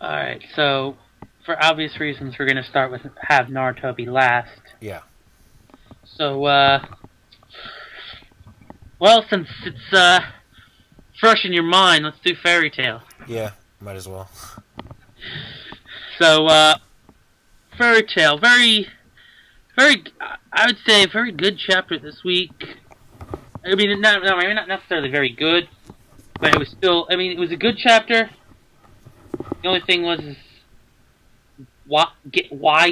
Alright, so for obvious reasons, we're gonna start with have Naruto be last. Yeah. So, well, since it's fresh in your mind, let's do Fairy Tail. Yeah, might as well. So, Fairy Tail, very, I would say, a very good chapter this week. I mean, maybe not necessarily very good, but it was still, I mean, it was a good chapter. The only thing was, why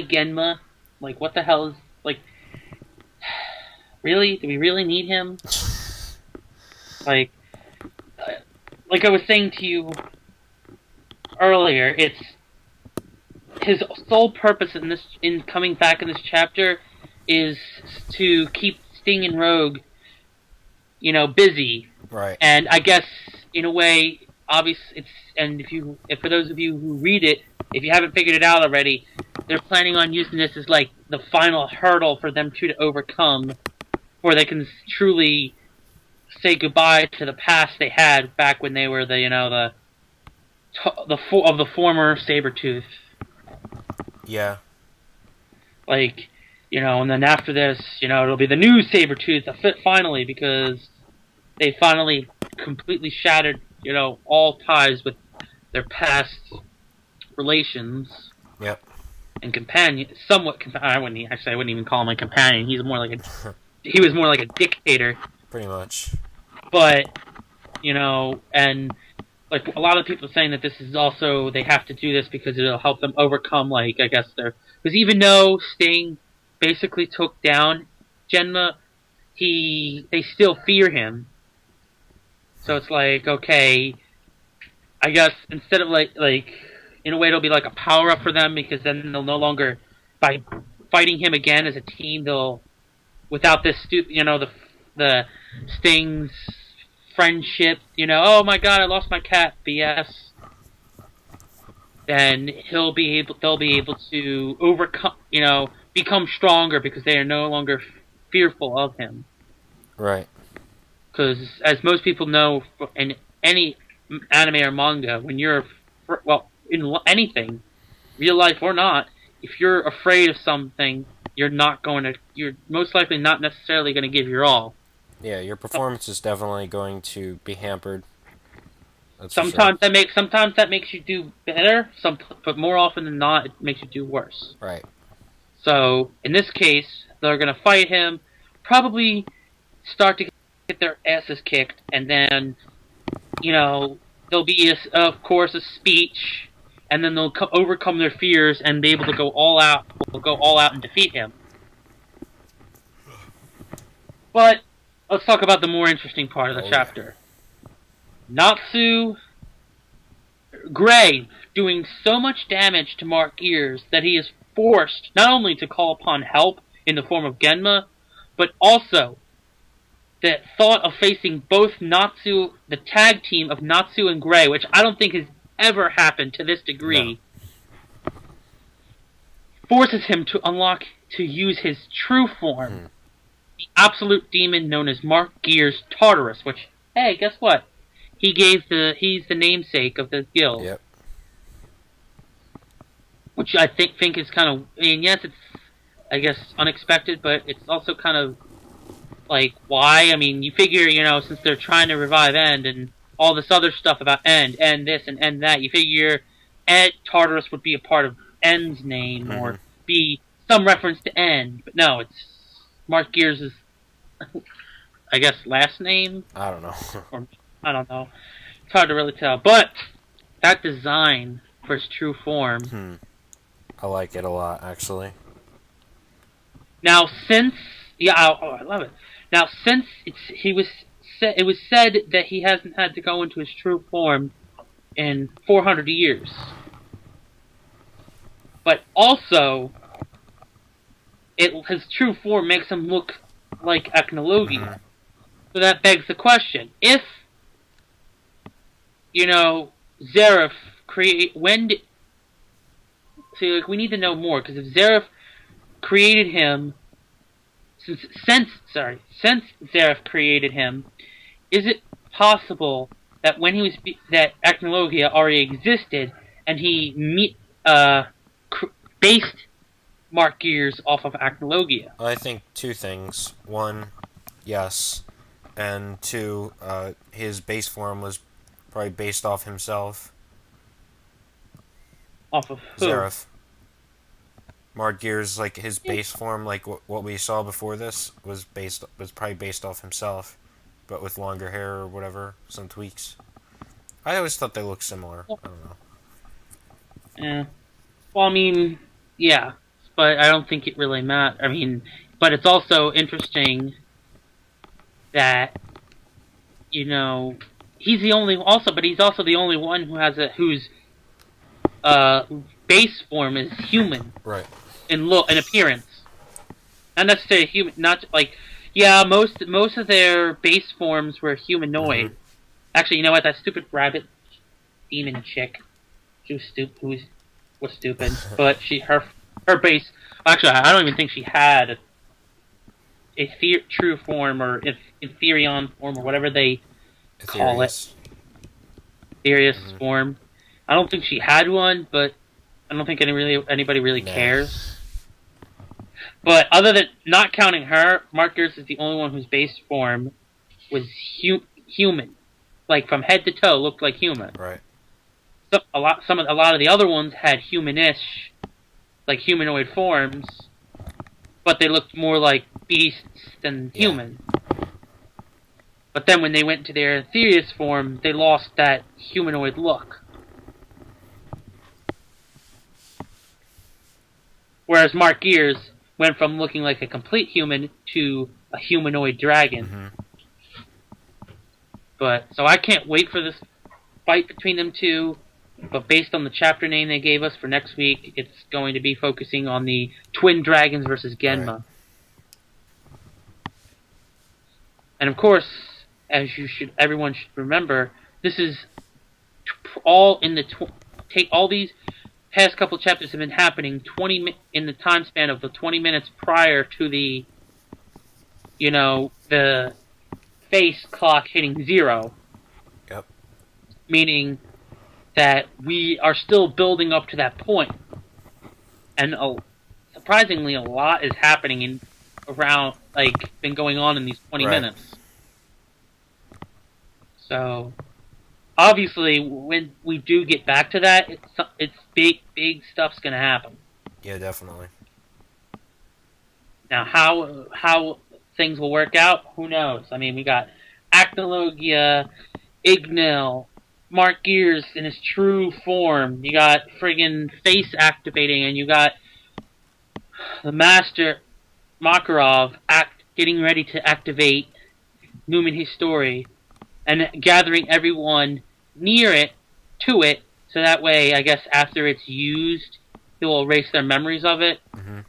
Genma? Like, what the hell is, like, really? Do we really need him? Like I was saying to you earlier, it's his sole purpose in coming back in this chapter is to keep Sting and Rogue, busy. Right. And I guess in a way, if for those of you who read it, if you haven't figured it out already, they're planning on using this as like the final hurdle for them to overcome, where they can truly say goodbye to the past they had back when they were the former Sabretooth. Yeah. Like, and then after this, it'll be the new Sabretooth finally, because they finally completely shattered, all ties with their past relations. Yep. And companion, I wouldn't even call him a companion. He was more like a dictator. Pretty much. But, and like a lot of people saying that this is also, they have to do this because it'll help them overcome, like, I guess because even though Sting basically took down Genma, they still fear him. So it's like, okay, I guess instead of like in a way it'll be like a power up for them, because then they'll no longer, by fighting him again as a team, without this the Sting's friendship, oh my god, I lost my cat, BS. Then they'll be able to overcome, become stronger because they are no longer fearful of him. Right. Because as most people know, in any anime or manga, when you're in anything, real life or not, if you're afraid of something, you're most likely not necessarily going to give your all. Yeah, your performance is definitely going to be hampered. Sometimes that makes you do better, but more often than not, it makes you do worse. Right. So in this case, they're going to fight him, probably start to get their asses kicked, and then there'll be of course a speech, and then they'll overcome their fears and be able to go all out. Will go all out and defeat him. But let's talk about the more interesting part of the chapter. Natsu Gray doing so much damage to Mark Gears that he is forced not only to call upon help in the form of Genma, but also the thought of facing both the tag team of Natsu and Gray, which I don't think has ever happened to this degree, forces him to use his true form, the absolute demon known as Mark Gears Tartarus, which, hey, guess what? He's the namesake of the guild. Yep. Which I think is kind of, yes, it's, I guess, unexpected, but it's also kind of like, why? I mean, you figure, since they're trying to revive End and all this other stuff about End this and End that, you figure Tartarus would be a part of End's name, or be some reference to End. But no, it's Mark Gears' I guess last name? I don't know. Or I don't know. It's hard to really tell. But that design for his true form. I like it a lot, actually. Now, since I love it. Now, since it was said that he hasn't had to go into his true form in 400 years. But also, his true form makes him look like Ethnologia. So that begs the question: if Zeref we need to know more, because if Zeref created him, since Zeref created him, is it possible that when he was that Ethnologia already existed, and he based Mark Gears off of Acnologia. I think two things. One, yes, and two, his base form was probably based off himself. Off of who? Zeref. Mark Gears, like his base form, like what we saw before this, was probably based off himself, but with longer hair or whatever, some tweaks. I always thought they looked similar. I don't know. Yeah. Well, I mean, yeah, but I don't think it really matters. I mean, but it's also interesting that, you know, he's also the only one who has whose base form is human. Right. In appearance. Not necessarily human, not like, yeah, most of their base forms were humanoid. Mm-hmm. Actually, you know what? That stupid rabbit demon chick, she was stupid. But her base. Actually, I don't even think she had a true form or Inferion form or whatever they call it. Ethereus form. I don't think she had one, but I don't think anybody really cares. But other than not counting her, Mark Gears is the only one whose base form was human, like from head to toe, looked like human. Right. So a lot of the other ones had humanish, like humanoid forms, but they looked more like beasts than human. But then when they went to their Ethereus form, they lost that humanoid look. Whereas Mark Gears went from looking like a complete human to a humanoid dragon. Mm-hmm. But so I can't wait for this fight between them two. But based on the chapter name they gave us for next week, it's going to be focusing on the Twin Dragons versus Genma. Right. And of course, as everyone should remember, this is all in the take all these past couple chapters have been happening in the time span of the 20 minutes prior to the, you know, the face clock hitting 0. Yep. Meaning that we are still building up to that point. And surprisingly, a lot is happening been going on in these 20 minutes. So, obviously, when we do get back to that, it's big stuff's gonna happen. Yeah, definitely. Now, how things will work out, who knows? I mean, we got Acnologia, Ignil, Mark Gears in his true form. You got friggin' face activating, and you got the Master Makarov getting ready to activate Numen Histori, and gathering everyone near it, to it, so that way, I guess, after it's used, it will erase their memories of it. Mm-hmm.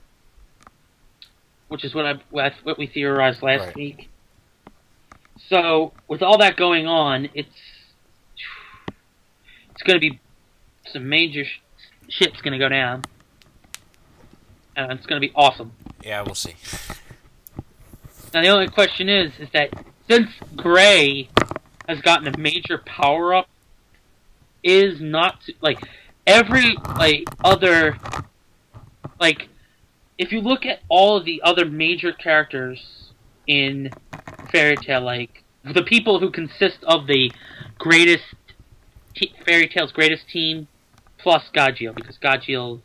Which is what we theorized last week. So, with all that going on, it's going to be some major shit's going to go down. And it's going to be awesome. Yeah, we'll see. Now, the only question is that since Gray has gotten a major power-up, is not, like, every, like, other, like, if you look at all of the other major characters in Fairy Tail, like, the people who consist of the greatest, Fairy Tail's greatest team, plus Gajeel, because Gajeel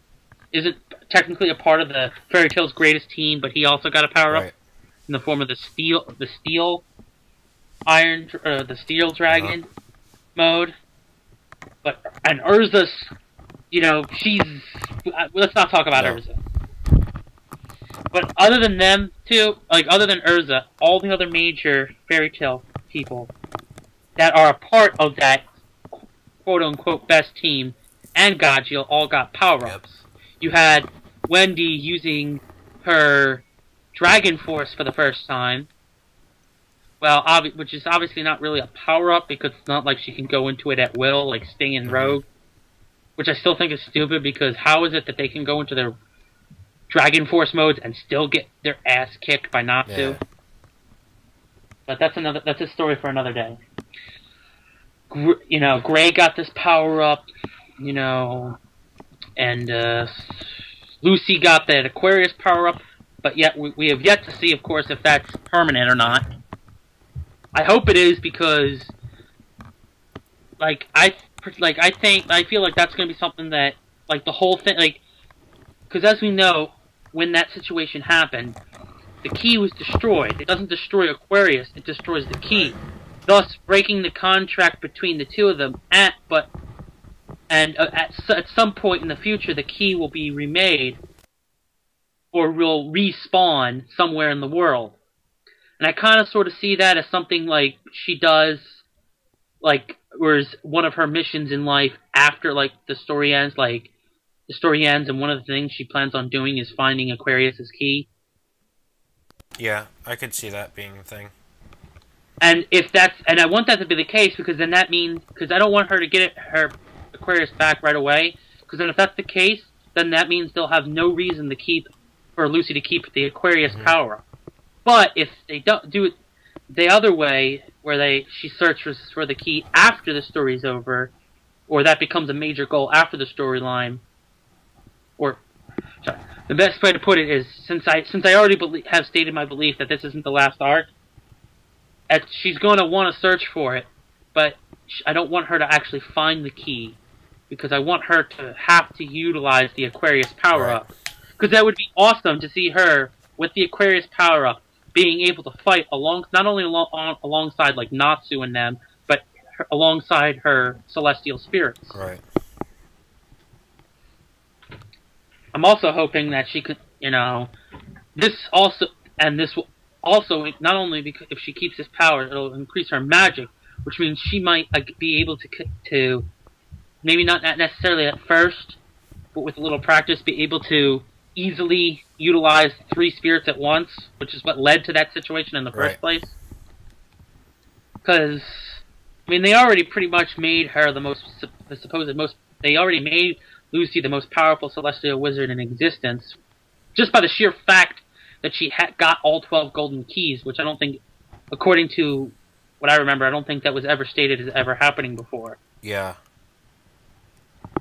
isn't technically a part of the Fairy Tail's greatest team, but he also got a power-up in the form of the Steel Dragon mode. And Urza's, you know, let's not talk about Urza. But other than them two, like other than Urza, all the other major Fairy Tail people that are a part of that quote-unquote best team and Gajeel all got power-ups. You had Wendy using her Dragon Force for the first time. Well, which is obviously not really a power-up because it's not like she can go into it at will, like Sting and Rogue. Which I still think is stupid because how is it that they can go into their Dragon Force modes and still get their ass kicked by Natsu? But that's a story for another day. You know, Gray got this power-up. you know, and Lucy got that Aquarius power-up, but yet we have yet to see, of course, if that's permanent or not. I hope it is, because, like, I feel like that's going to be something that, like, the whole thing, like, because as we know, when that situation happened, the key was destroyed. It doesn't destroy Aquarius, it destroys the key, thus breaking the contract between the two of them. At some point in the future, the key will be remade, or will respawn somewhere in the world. And I kind of sort of see that as something like she does, like, whereas one of her missions in life after, like, the story ends, and one of the things she plans on doing is finding Aquarius's key. Yeah, I could see that being a thing. And I want that to be the case, because then that means, because I don't want her to get her Aquarius back right away, because then if that's the case, then that means they'll have no reason to for Lucy to keep the Aquarius power. But if they don't do it the other way, where she searches for the key after the story's over, or that becomes a major goal after the storyline, or sorry, the best way to put it is, since I already have stated my belief that this isn't the last arc, she's going to want to search for it, but I don't want her to actually find the key, because I want her to have to utilize the Aquarius power-up. Because that would be awesome to see her with the Aquarius power-up being able to fight not only alongside, like, Natsu and them, but alongside her celestial spirits. Right. I'm also hoping that she could, this will also, not only because if she keeps this power, it'll increase her magic, which means she might be able to maybe not necessarily at first, but with a little practice, be able to easily utilize 3 spirits at once, which is what led to that situation in the first place. Because, I mean, they already pretty much made her they already made Lucy the most powerful celestial wizard in existence, just by the sheer fact that she got all 12 golden keys, which I don't think, according to what I remember, I don't think that was ever stated as ever happening before. Yeah.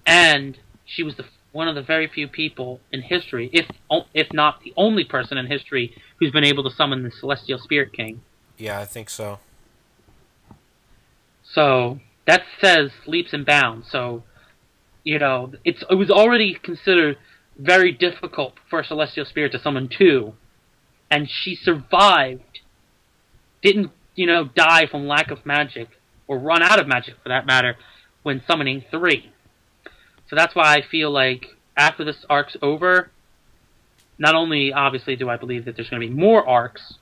And she was one of the very few people in history, if not the only person in history, who's been able to summon the Celestial Spirit King. Yeah, I think so. So, that says leaps and bounds. So, it was already considered very difficult for a Celestial Spirit to summon 2. And she survived. Didn't, die from lack of magic, or run out of magic for that matter, when summoning 3. So that's why I feel like after this arc's over, not only obviously do I believe that there's going to be more arcs,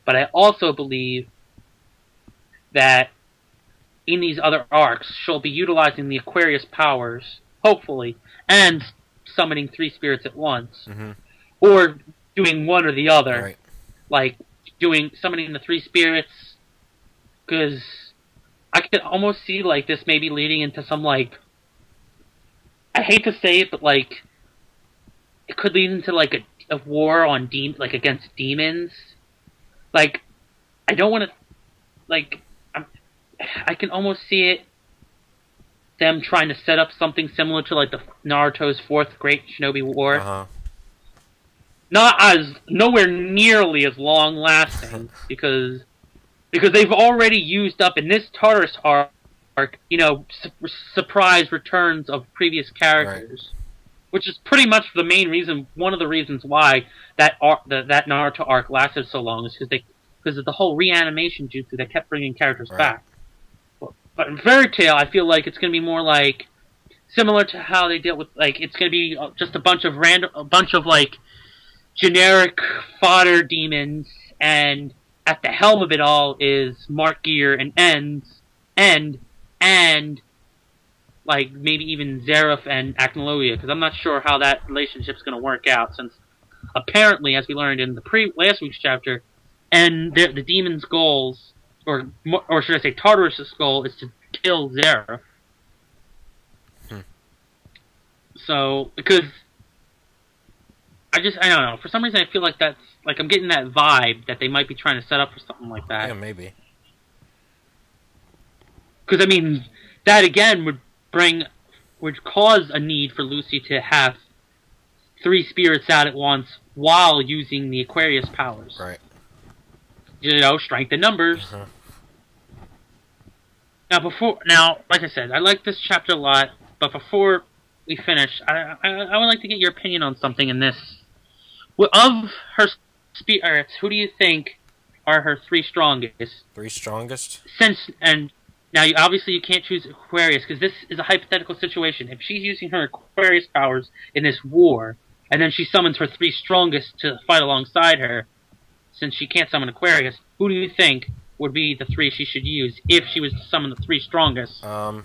but I also believe that in these other arcs, she'll be utilizing the Aquarius powers, hopefully, and summoning 3 spirits at once. Mm-hmm. Or doing one or the other. Right. Like, summoning the 3 spirits, because I could almost see, like, this maybe leading into some, like, I hate to say it, but, like, it could lead into, like, a war on against demons. Like, I don't want to, like, I can almost see it, them trying to set up something similar to, like, the Naruto's 4th Great Shinobi War. Uh-huh. Nowhere nearly as long-lasting, because they've already used up, in this Tartarus arc, surprise returns of previous characters. Right. Which is pretty much one of the reasons why that Naruto arc lasted so long, is because of the whole reanimation jutsu that kept bringing characters back. But in Fairy Tail, I feel like it's going to be more like, similar to how they dealt with, like, it's going to be just a bunch of like, generic fodder demons, and at the helm of it all is Mark Gear and and like maybe even Zeref and Acnologia, because I'm not sure how that relationship's going to work out, since apparently, as we learned in the last week's chapter, and the demon's goals, or should I say Tartarus' goal, is to kill Zeref. So, because I don't know, for some reason I feel like that's, like, I'm getting that vibe that they might be trying to set up for something like that. Yeah, maybe. Because, I mean, that again would bring would cause a need for Lucy to have 3 spirits out at once while using the Aquarius powers. Right. You know, strength in numbers. Now, like I said, I like this chapter a lot, but before we finish, I would like to get your opinion on something in this. Of her spirits, who do you think are her 3 strongest? 3 strongest? And now, obviously, you can't choose Aquarius, because this is a hypothetical situation. If she's using her Aquarius powers in this war, and then she summons her 3 strongest to fight alongside her, since she can't summon Aquarius, who do you think would be the 3 she should use if she was to summon the 3 strongest? I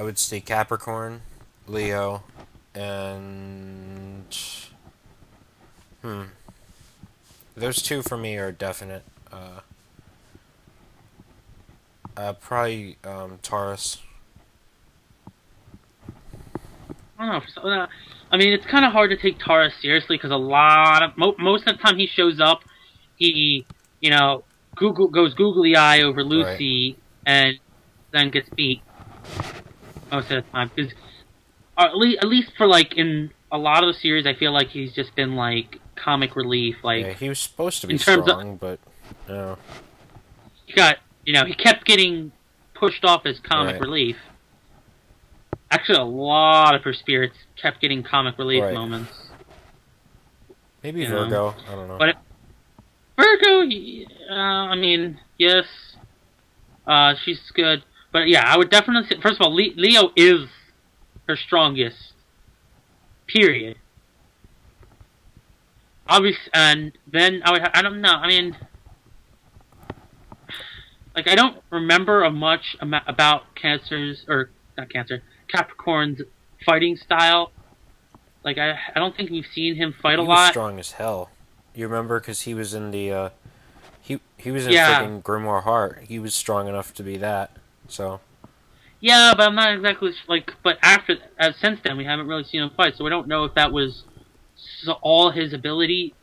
would say Capricorn, Leo, and... Those 2 for me are definite. Probably, Taurus. I don't know. I mean, it's kind of hard to take Taurus seriously because most of the time he shows up, he, you know, goes googly eye over Lucy, right, and then gets beat most of the time. Because at least for like in a lot of the series, I feel like he's just been like comic relief. Like, yeah, he was supposed to be strong, but no. He kept getting pushed off as comic relief. Actually, a lot of her spirits kept getting comic relief moments. Maybe Virgo. I don't know. But Virgo, I mean, yes, she's good. But yeah, I would definitely say, first of all, Leo is her strongest. Period. Obviously, and then I don't know. I mean, like, I don't remember much about Capricorn's fighting style. Like, I don't think we've seen him fight a lot. He was strong as hell. You remember, because he was in the, he was in freaking Grimoire Heart. He was strong enough to be that, so. Yeah, but I'm not exactly, like, but since then, we haven't really seen him fight, so we don't know if that was all his ability,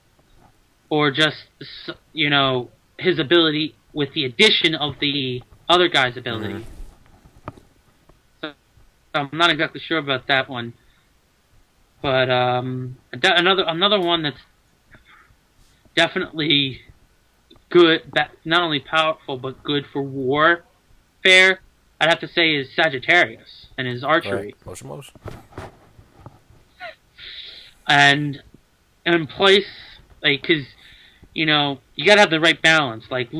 or just, you know, his ability with the addition of the other guy's ability. So I'm not exactly sure about that one. But another one that's definitely good, not only powerful but good for warfare, I'd have to say is Sagittarius and his archery. Right. And in place, like, because, you know, you gotta have the right balance. Like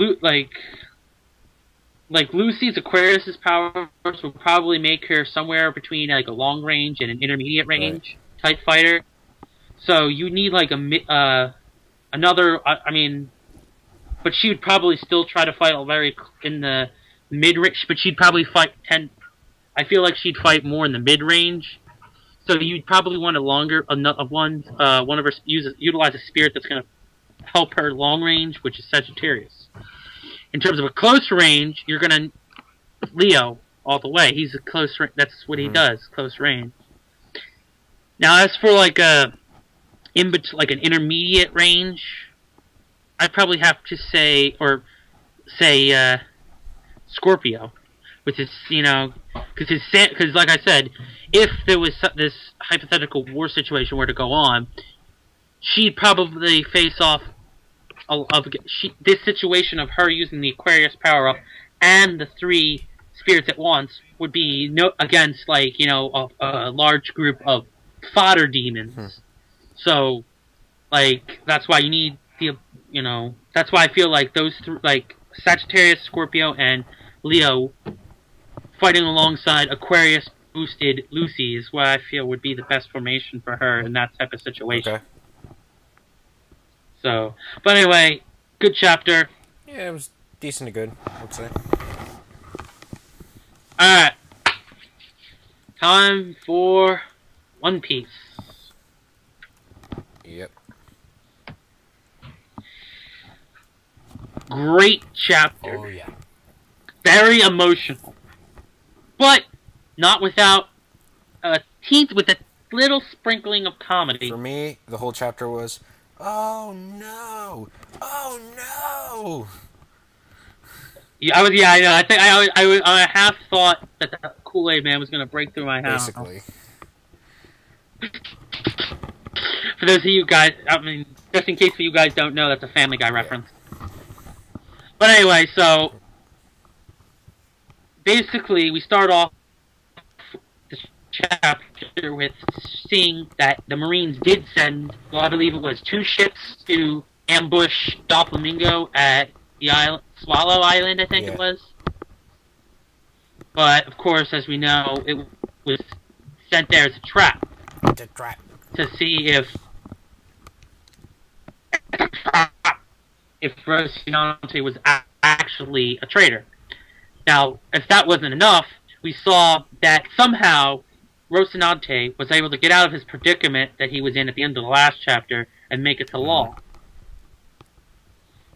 Lucy's Aquarius's powers will probably make her somewhere between like a long range and an intermediate range type fighter. So you need like another. I mean, but she would probably still try to fight in the mid range. But she'd probably fight 10. I feel like she'd fight more in the mid range. So you'd probably want one of her utilize a spirit that's gonna help her long range, which is Sagittarius. In terms of a close range, you're gonna Leo all the way. He's a close range. That's what he does, close range. Now, as for like an intermediate range, I'd probably have to say Scorpio, which is, you know, because like I said, if there was this hypothetical war situation were to go on, she'd probably face off this situation of her using the Aquarius power up and the 3 spirits at once would be against, like, you know, a large group of fodder demons. So, like, that's why you need that's why I feel like those like Sagittarius, Scorpio, and Leo fighting alongside Aquarius boosted Lucy is what I feel would be the best formation for her in that type of situation. Okay. So, but anyway, good chapter. Yeah, it was decent to good, I would say. Alright. Time for One Piece. Yep. Great chapter. Oh, yeah. Very emotional. But not without with a little sprinkling of comedy. For me, the whole chapter was, oh no! Oh no! Yeah, I know. I think I half thought that Kool-Aid Man was going to break through my house. Basically. For those of you guys, I mean, just in case you guys don't know, that's a Family Guy reference. But anyway, so basically we start off the chapter with seeing that the Marines did send, well, I believe it was 2 ships to ambush Doflamingo at the island, Swallow Island, I think it was. But, of course, as we know, it was sent there as a trap. To see if Rocinante was actually a traitor. Now, if that wasn't enough, we saw that somehow Rocinante was able to get out of his predicament that he was in at the end of the last chapter and make it to Law.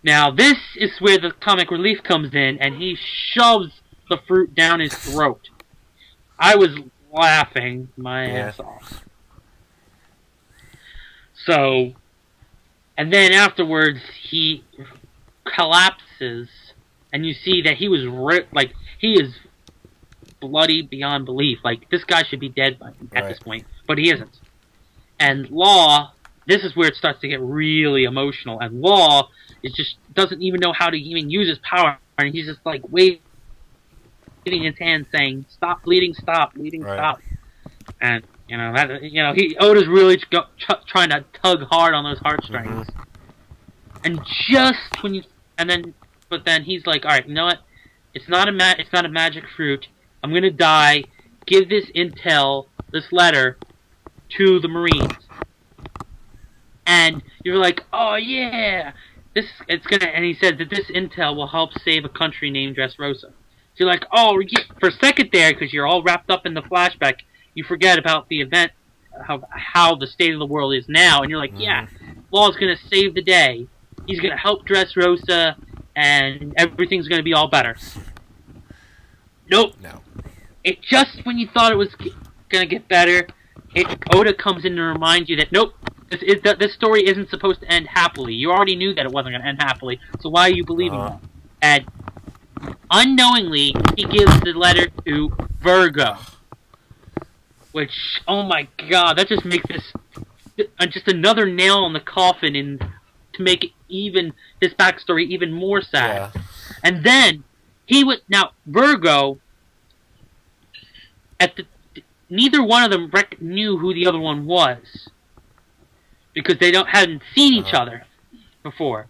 Now, this is where the comic relief comes in, and he shoves the fruit down his throat. I was laughing my ass off. So, and then afterwards, he collapses, and you see that he was like, he is bloody beyond belief. Like, this guy should be dead at this point, but he isn't. And Law, this is where it starts to get really emotional, and Law is just doesn't even know how to even use his power, and he's just like waving his hand saying, "Stop bleeding, stop bleeding, stop." And you know that Oda's really trying to tug hard on those heartstrings. And just when but then he's like, "All right, you know what? It's not a magic fruit. I'm gonna die. Give this intel, this letter, to the Marines." And you're like, "Oh yeah, and he said that this intel will help save a country named Dressrosa." So you're like, oh, yeah. For a second there, because you're all wrapped up in the flashback, you forget about the event, how the state of the world is now, and you're like, yeah, Law's gonna save the day. He's gonna help Dressrosa, and everything's gonna be all better. Nope. No. It just when you thought it was gonna get better, Oda comes in to remind you that nope. This story isn't supposed to end happily. You already knew that it wasn't going to end happily, so why are you believing that? And unknowingly, he gives the letter to Virgo. Which, oh my god, that just makes this just another nail in the coffin to make it his backstory even more sad. Yeah. And then, now, Virgo, neither one of them knew who the other one was. Because they hadn't seen each other before.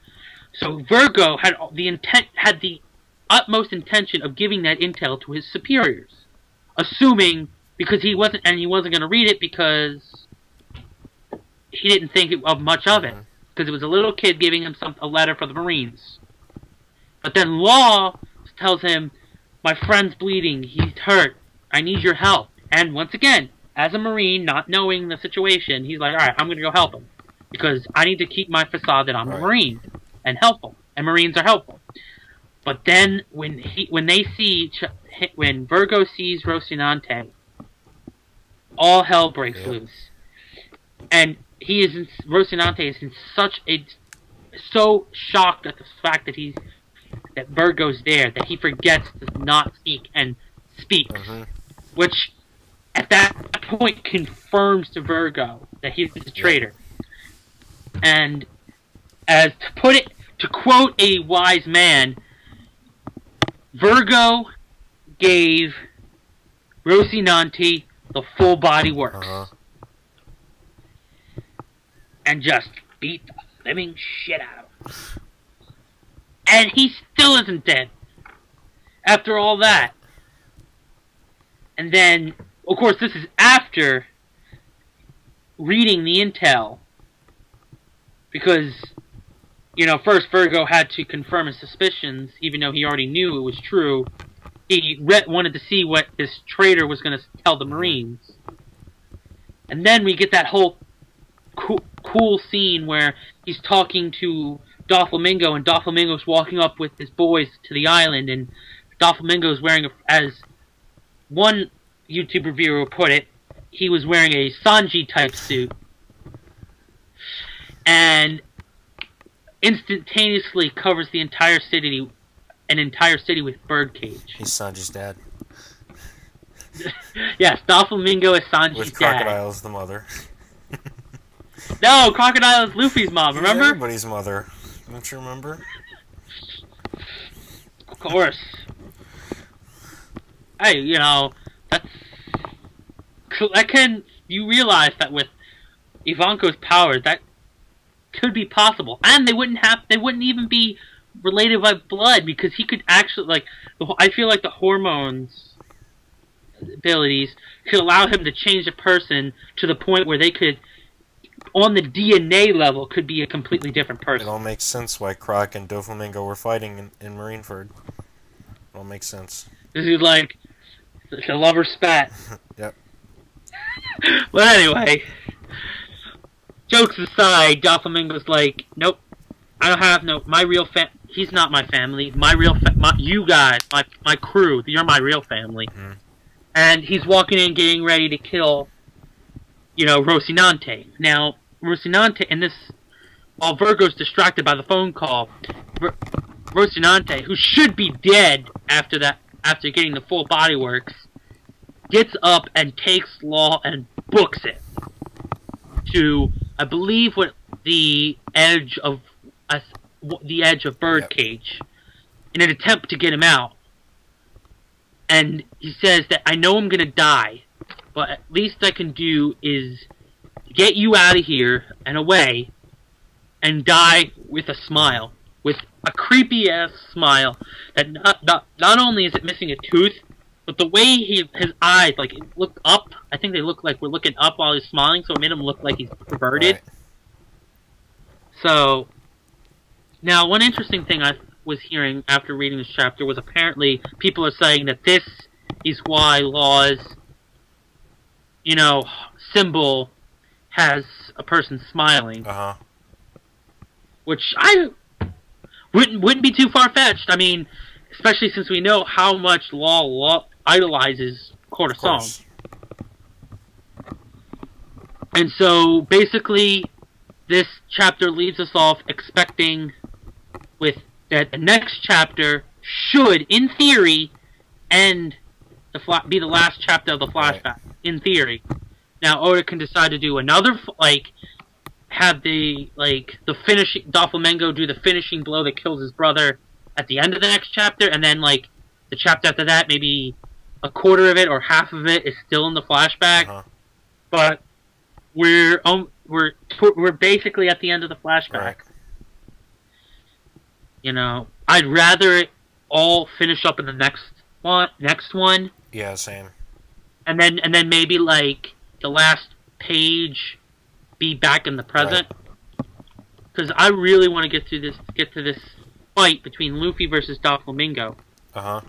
So Virgo had the utmost intention of giving that intel to his superiors. Assuming, because he wasn't going to read it because he didn't think of much of it. Because it was a little kid giving him a letter for the Marines. But then Law tells him, my friend's bleeding, he's hurt, I need your help. And once again, as a Marine, not knowing the situation, he's like, alright, I'm going to go help him. Because I need to keep my facade that I'm a Marine. And help him. And Marines are helpful. But then, when Virgo sees Rocinante, all hell breaks loose. And Rocinante is so shocked at the fact that Virgo's there, that he forgets to not speak and speaks. Which, at that point, confirms to Virgo that he's a traitor. And to quote a wise man, Virgo gave Rocinante the full body works. And just beat the living shit out of him. And he still isn't dead. After all that. And then, of course, this is after reading the intel. Because, first Virgo had to confirm his suspicions, even though he already knew it was true. He wanted to see what this traitor was going to tell the Marines. And then we get that whole cool scene where he's talking to Doflamingo, and Doflamingo's walking up with his boys to the island, and Doflamingo's wearing, as one YouTube reviewer put it, he was wearing a Sanji-type suit. And instantaneously covers an entire city with birdcage. He's Sanji's dad. Yes, Doflamingo is Sanji's With dad. Crocodile's the mother. No, Crocodile is Luffy's mom, remember? He's everybody's mother. Don't you remember? Of course. Hey, you know, you realize that with Ivanko's powers, that could be possible. And they wouldn't even be related by blood, because he could actually, like, I feel like the hormones abilities could allow him to change a person to the point where they could, on the DNA level, could be a completely different person. It all makes sense why Croc and Doflamingo were fighting in Marineford. It all makes sense. This is like a lover spat. Yep. But anyway, jokes aside, Doflamingo's like, nope, I don't have my real he's not my family. You guys, my crew, you're my real family. Mm. And he's walking in, getting ready to kill, you know, Rocinante. Now, Rocinante, while Virgo's distracted by the phone call, Rocinante, who should be dead after getting the full body works, gets up and takes Law and books it to, I believe, the edge of Birdcage, in an attempt to get him out. And he says that, I know I'm gonna die, but at least I can do is get you out of here and away, and die with a smile, with a creepy ass smile that not only is it missing a tooth, but the way his eyes, like, look up. I think they look like we're looking up while he's smiling, so it made him look like he's perverted. Right. So now, one interesting thing I was hearing after reading this chapter was apparently people are saying that this is why Law's, you know, symbol has a person smiling. Uh-huh. Which I wouldn't be too far-fetched. I mean, especially since we know how much Law idolizes Corazon. And so, basically, this chapter leaves us off expecting that the next chapter should, in theory, be the last chapter of the flashback. Right. In theory. Now, Oda can decide to do another, have the finishing, Doflamingo do the finishing blow that kills his brother at the end of the next chapter, and then, the chapter after that, maybe a quarter of it or half of it is still in the flashback. Uh-huh. But we're basically at the end of the flashback. Right. You know, I'd rather it all finish up in the next one. Yeah, same. And then maybe the last page be back in the present. Because I really want to get to this fight between Luffy versus Doflamingo. Uh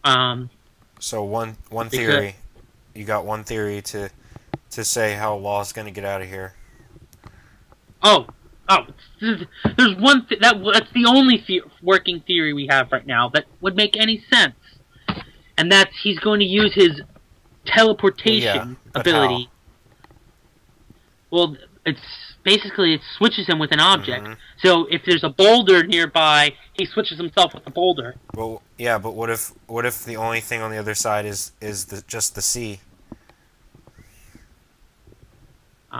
huh. So one theory, you got one theory to say how Law's gonna get out of here. Oh, there's one that's the only working theory we have right now that would make any sense, and that's he's going to use his teleportation ability. How? Well, it switches him with an object. Mm-hmm. So if there's a boulder nearby, he switches himself with the boulder. Well, yeah, but what if the only thing on the other side is just the sea?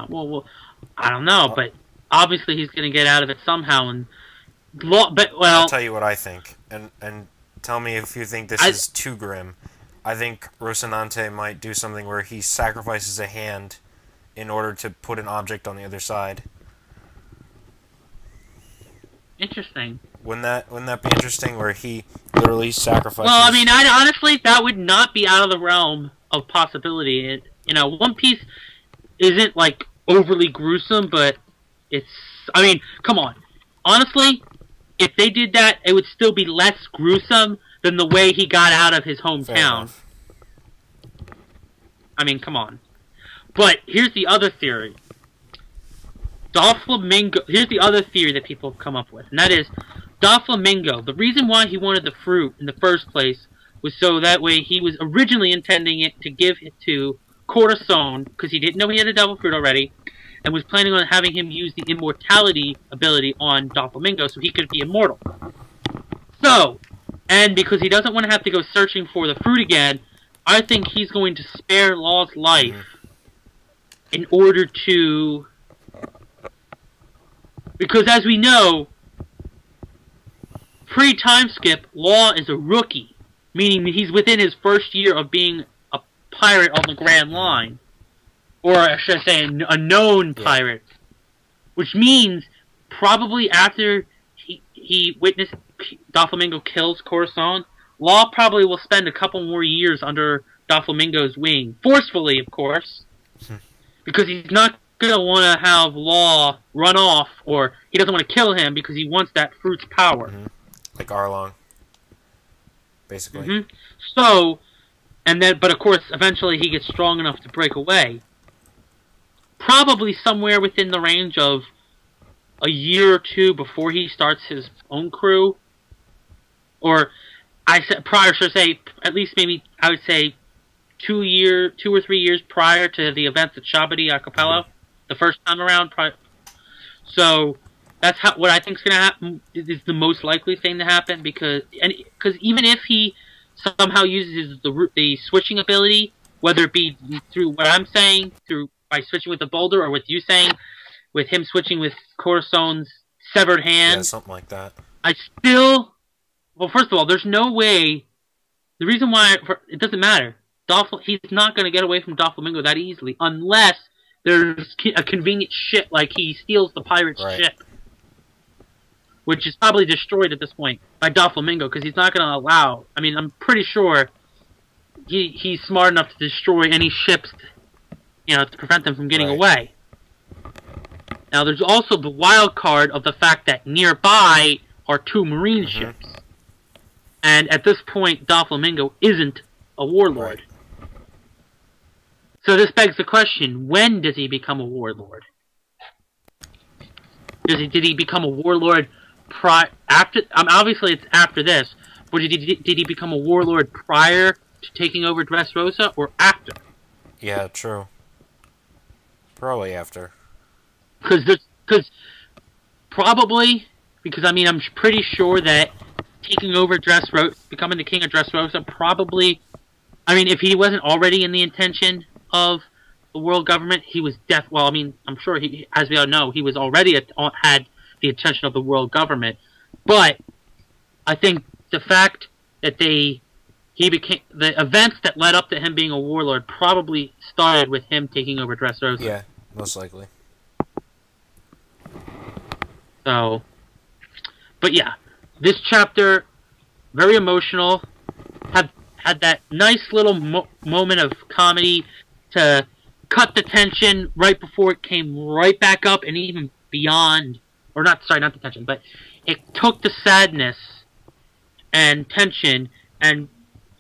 Well, I don't know, but obviously he's going to get out of it somehow. I'll tell you what I think, and tell me if you think this is too grim. I think Rocinante might do something where he sacrifices a hand in order to put an object on the other side. Interesting. Wouldn't that be interesting, where he literally sacrifices... Well, I mean, honestly, that would not be out of the realm of possibility. One Piece isn't, overly gruesome, but it's... I mean, come on. Honestly, if they did that, it would still be less gruesome than the way he got out of his hometown. I mean, come on. But here's the other theory. Here's the other theory that people have come up with, and that is Doflamingo. The reason why he wanted the fruit in the first place was so that way he was originally intending it to give it to Corazon, because he didn't know he had a devil fruit already, and was planning on having him use the immortality ability on Doflamingo so he could be immortal. So, And because he doesn't want to have to go searching for the fruit again, I think he's going to spare Law's life in order to... Because as we know, pre-time skip, Law is a rookie, meaning that he's within his first year of being a pirate on the Grand Line. Or I should say a known pirate. Which means, probably after he witnessed Doflamingo kills Corazon, Law probably will spend a couple more years under Doflamingo's wing. Forcefully, of course. Because he's not going to want to have Law run off, or he doesn't want to kill him because he wants that fruit's power. Like Arlong. Basically. So, but of course, eventually he gets strong enough to break away. Probably somewhere within the range of a year or two before he starts his own crew. Or, should say, at least maybe, I would say, 2 or 3 years prior to the events at Shabadi Acapella, the first time around. So, that's what I think is going to happen, is the most likely thing to happen, because even if he somehow uses the switching ability, whether it be through what I'm saying, by switching with the boulder, or with you saying, with him switching with Corazon's severed hand. Yeah, something like that. Well, first of all, there's no way, the reason why, it doesn't matter. He's not going to get away from Doflamingo that easily, unless there's a convenient ship, like he steals the pirate's ship. Which is probably destroyed at this point by Doflamingo, because he's not going to allow, I mean, I'm pretty sure he's smart enough to destroy any ships, to prevent them from getting away. Now, there's also the wild card of the fact that nearby are 2 marine ships. And at this point, Doflamingo isn't a warlord. So this begs the question, when does he become a warlord? Did he become a warlord after? Obviously, it's after this. But did he become a warlord prior to taking over Dressrosa, or after? Yeah, true. Probably after. Probably, because I mean, I'm pretty sure that taking over Dressrosa, becoming the king of Dressrosa, probably, I mean, if he wasn't already in the intention of the world government, he was well, I mean, I'm sure he, as we all know, he was already had the intention of the world government. But I think the fact that the events that led up to him being a warlord probably started with him taking over Dressrosa. Yeah, most likely. So, but yeah, this chapter, very emotional, had that nice little moment of comedy to cut the tension right before it came right back up, and even beyond, or not the tension, but it took the sadness and tension and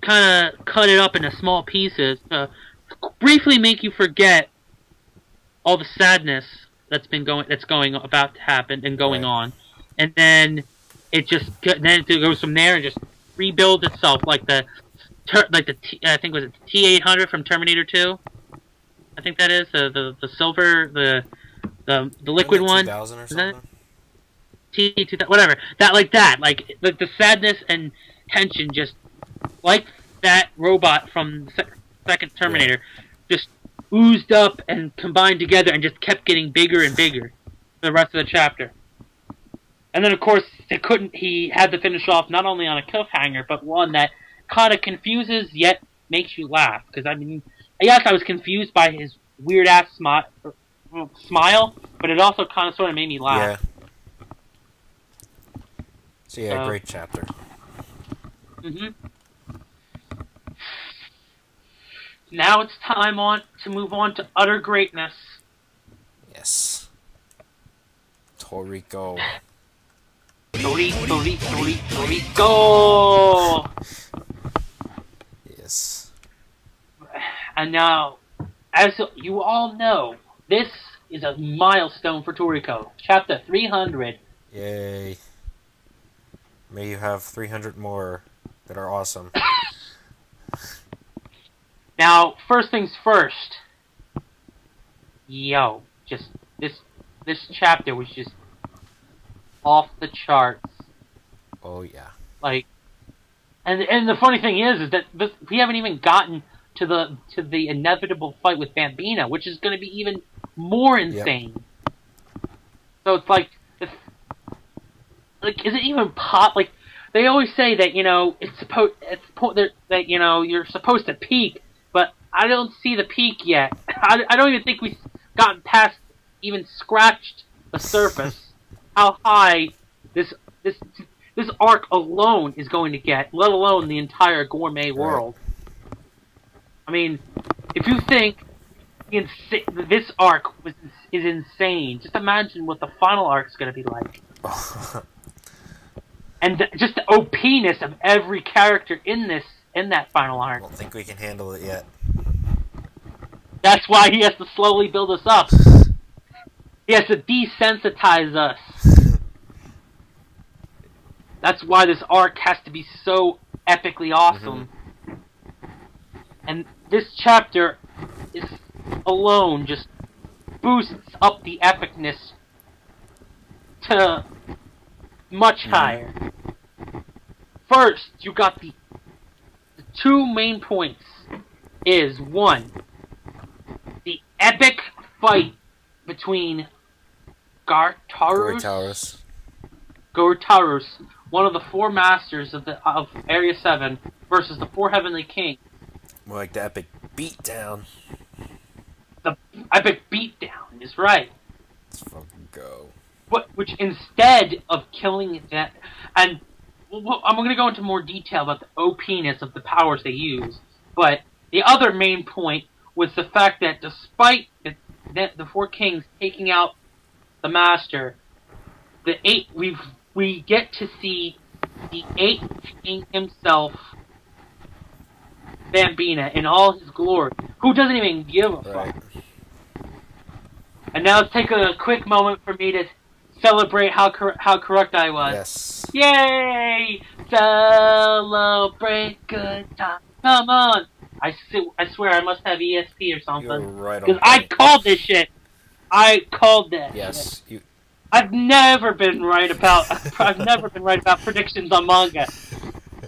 kind of cut it up into small pieces to briefly make you forget all the sadness that's about to happen and going on, and then it goes from there and just rebuilds itself like I think was it T-800 from Terminator 2. I think that is the silver, the liquid one. 2000 or something. T-2000, whatever. Like the sadness and tension, just like that robot from the second Terminator, just oozed up and combined together and just kept getting bigger and bigger for the rest of the chapter. And then, of course, he had to finish off not only on a cliffhanger, but one that kind of confuses yet makes you laugh. Because, I mean, yes, I was confused by his weird-ass smile, but it also kind of sort of made me laugh. Yeah. So, yeah, great chapter. Now it's time to move on to utter greatness. Yes. Toriko. Toriko! Yes. And now, as you all know, this is a milestone for Toriko. Chapter 300. Yay. May you have 300 more that are awesome. Now, first things first. Yo, just this chapter was just off the charts. Oh yeah. Like, And the funny thing is that we haven't even gotten to the inevitable fight with Bambina, which is going to be even more insane. Yep. So it's like, is it even like, they always say that, you know, that, you know, you're supposed to peak, but I don't see the peak yet. I don't even think we've gotten past, even scratched the surface, how high this arc alone is going to get, let alone the entire gourmet world. I mean, if you think this arc is insane, just imagine what the final arc is going to be like. And just the OP-ness of every character in that final arc. I don't think we can handle it yet. That's why he has to slowly build us up. He has to desensitize us. That's why this arc has to be so epically awesome. And this chapter is alone just boosts up the epicness to much higher. First, you got the two main points is, one, the epic fight between Gortarus, one of the four masters of Area 7, versus the four Heavenly Kings. More like the epic beatdown. The epic beatdown is right. Let's fucking go. Which instead of killing that, and I'm going to go into more detail about the OP-ness of the powers they use, but the other main point was the fact that despite the four kings taking out the master, we get to see the 8th king himself, Bambina, in all his glory, who doesn't even give a fuck. And now let's take a quick moment for me to celebrate how correct I was. Yes. Yay! Celebrate good time. Come on! I swear I must have ESP or something. You're right on. Because I called this shit. I called that. Yes. Shit. I've never been right about predictions on manga.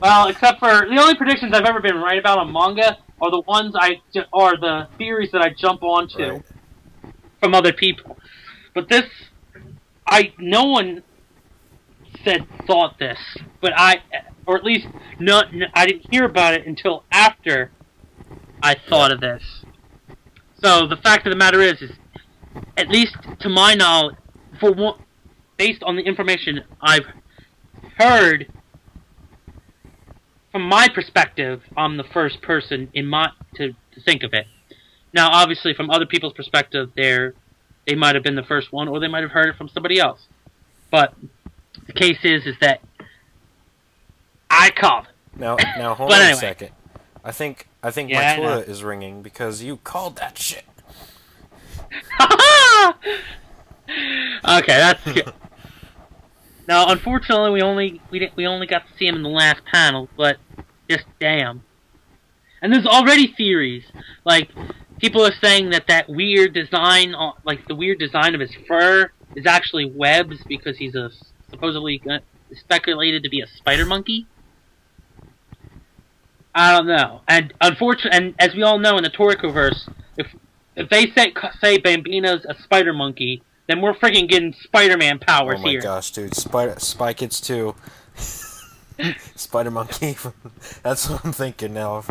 Well, except for the only predictions I've ever been right about on manga are the ones are the theories that I jump onto from other people. But this, no one thought this, but or at least I didn't hear about it until after I thought of this. So the fact of the matter is at least to my knowledge, based on the information I've heard, from my perspective, I'm the first person to think of it. Now, obviously, from other people's perspective, they might have been the first one, or they might have heard it from somebody else. But the case is that I called it. Now hold on a second. I think my toilet is ringing because you called that shit. Okay, that's good. Now, unfortunately, we only got to see him in the last panel, but just damn. And there's already theories, like people are saying that weird design, like the weird design of his fur, is actually webs because he's supposedly speculated to be a spider monkey. I don't know. And unfortunately, and as we all know in the Toriko verse, if they say Bambina's a spider monkey, then we're freaking getting Spider-Man powers here. Oh my gosh, dude! Spy Kids 2, Spider Monkey. That's what I'm thinking now.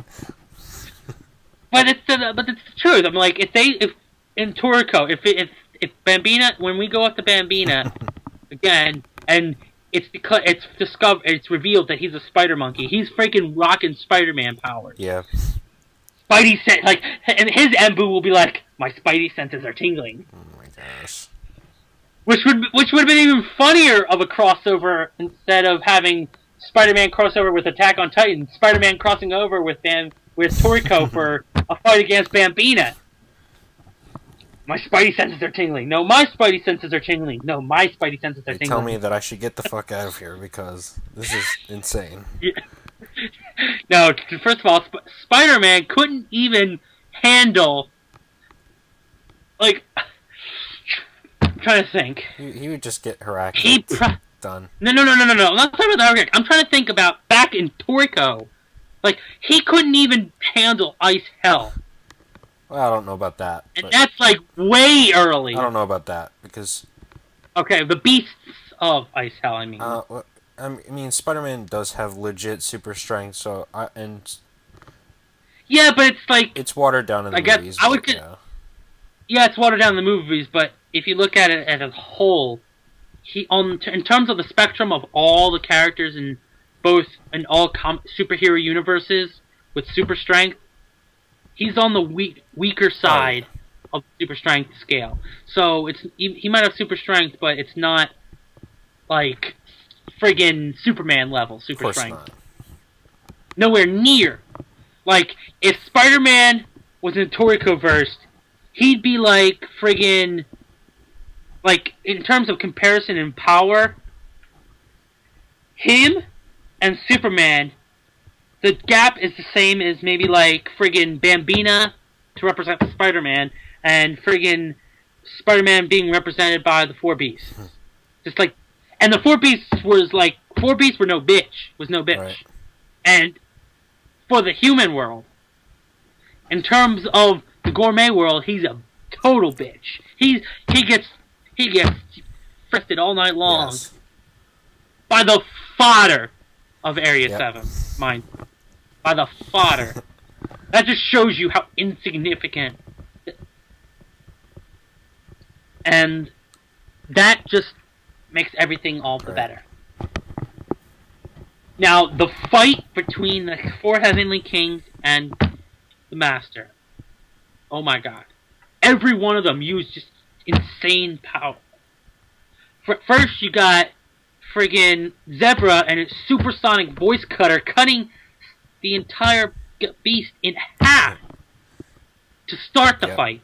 But it's the truth. I'm like, if in Toriko, if Bambina, when we go up to Bambina again, and it's revealed that he's a spider monkey, he's freaking rocking Spider-Man powers. Yeah. Spidey and his Embu will be like, my Spidey senses are tingling. Oh my gosh. Which would have been even funnier of a crossover instead of having Spider-Man crossover with Attack on Titan, Spider-Man crossing over with Toriko for a fight against Bambina. My Spidey senses are tingling. No, my Spidey senses are tingling. No, my Spidey senses are tingling. Tell me that I should get the fuck out of here because this is insane. Yeah. No, first of all, Spider-Man couldn't even handle, like, I'm trying to think. He would just get harassed. Done. No. I'm not talking about the arc. I'm trying to think about back in Toriko. Like, he couldn't even handle Ice Hell. Well, I don't know about that. And that's, like, way early. I don't know about that, because... Okay, the beasts of Ice Hell, I mean. I mean, Spider-Man does have legit super strength, so... Yeah, but it's like... It's watered down in the movies. Yeah, it's watered down in the movies, but if you look at it as a whole, in terms of the spectrum of all the characters in all superhero universes with super strength, he's on the weaker side of the super strength scale. So he might have super strength, but it's not like friggin' Superman level super strength. Not. Nowhere near. Like, if Spider-Man was in Torikoverse, he'd be like friggin', like, in terms of comparison in power, him and Superman, the gap is the same as maybe like friggin' Bambina to represent Spider-Man, and friggin' Spider-Man being represented by the Four Beasts. Just like, and the Four Beasts were no bitch. Right. And for the human world, in terms of the gourmet world, he's a total bitch. He gets fristed all night long by the fodder of Area 7, mind. By the fodder. That just shows you how insignificant. And that just makes everything all the better. Now, the fight between the four Heavenly Kings and the Master. Oh my god. Every one of them used just insane power. First, you got friggin' Zebra and its supersonic voice cutter cutting the entire beast in half to start the fight.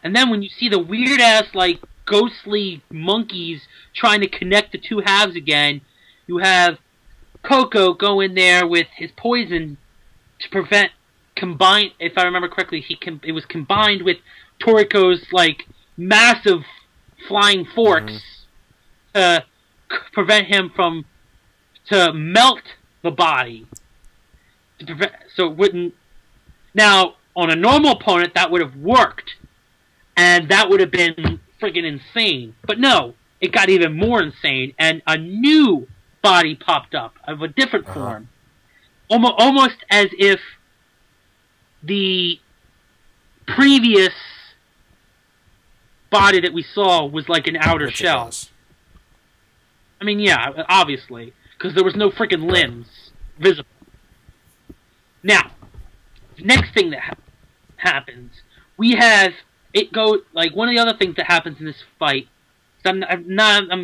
And then when you see the weird-ass, like, ghostly monkeys trying to connect the two halves again, you have Coco go in there with his poison to prevent if I remember correctly, it was combined with Toriko's, like, massive flying forks to prevent him to melt the body. So it wouldn't... Now, on a normal opponent, that would have worked. And that would have been friggin' insane. But no, it got even more insane, and a new body popped up of a different form. Almost as if the previous body that we saw was like an outer shell. I mean, yeah, obviously, because there was no freaking limbs visible. Now, the next thing that happens, we have it go like one of the other things that happens in this fight. I'm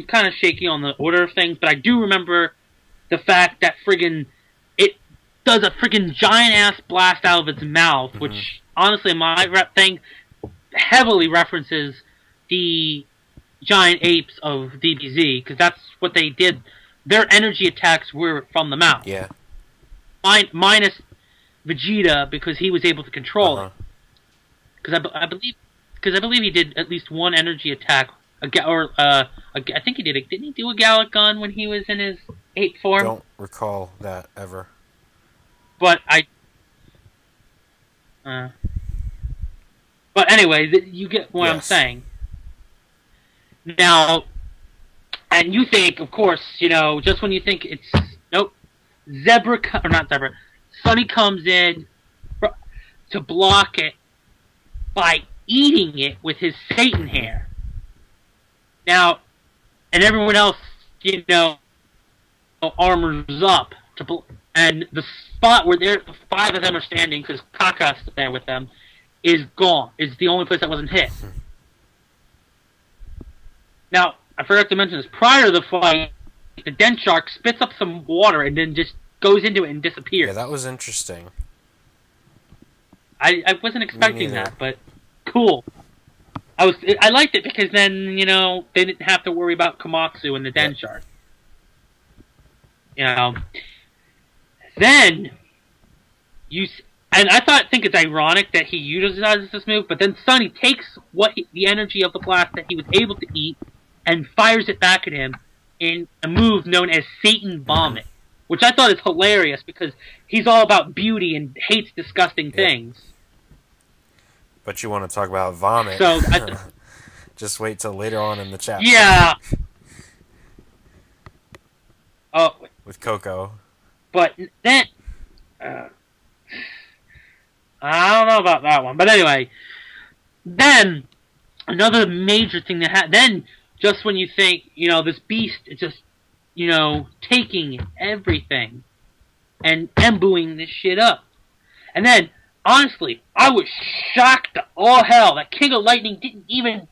kind of shaky on the order of things, but I do remember the fact that friggin' it does a friggin' giant ass blast out of its mouth, which honestly, my thing heavily references the giant apes of DBZ, because that's what they did. Their energy attacks were from the mouth. Yeah. Minus Vegeta, because he was able to control it. Because I believe he did at least one energy attack. I think he did. Didn't he do a Gallic Gun when he was in his ape form? Don't recall that ever. But but anyway, you get what I'm saying. Now, and you think, of course, just when you think it's nope, Sunny comes in to block it by eating it with his Satan hair. Now, and everyone else, armors up and the spot where the five of them are standing, because Kaka's there with them, is gone. Is the only place that wasn't hit. Now, I forgot to mention this. Prior to the fight, the Den Shark spits up some water and then just goes into it and disappears. Yeah, that was interesting. I wasn't expecting that, but cool. I liked it because then, they didn't have to worry about Komatsu and the Den Shark. Then, and I think it's ironic that he utilizes this move, but then Sunny takes the energy of the blast that he was able to eat and fires it back at him in a move known as Satan Vomit, which I thought is hilarious because he's all about beauty and hates disgusting things. But you want to talk about vomit? So just wait till later on in the chapter. Yeah. Oh, with Coco. But then I don't know about that one. But anyway, then another major thing that happened. Then just when you think, you know, this beast is just, you know, taking everything and embuing this shit up. And then, honestly, I was shocked to all hell that King of Lightning didn't even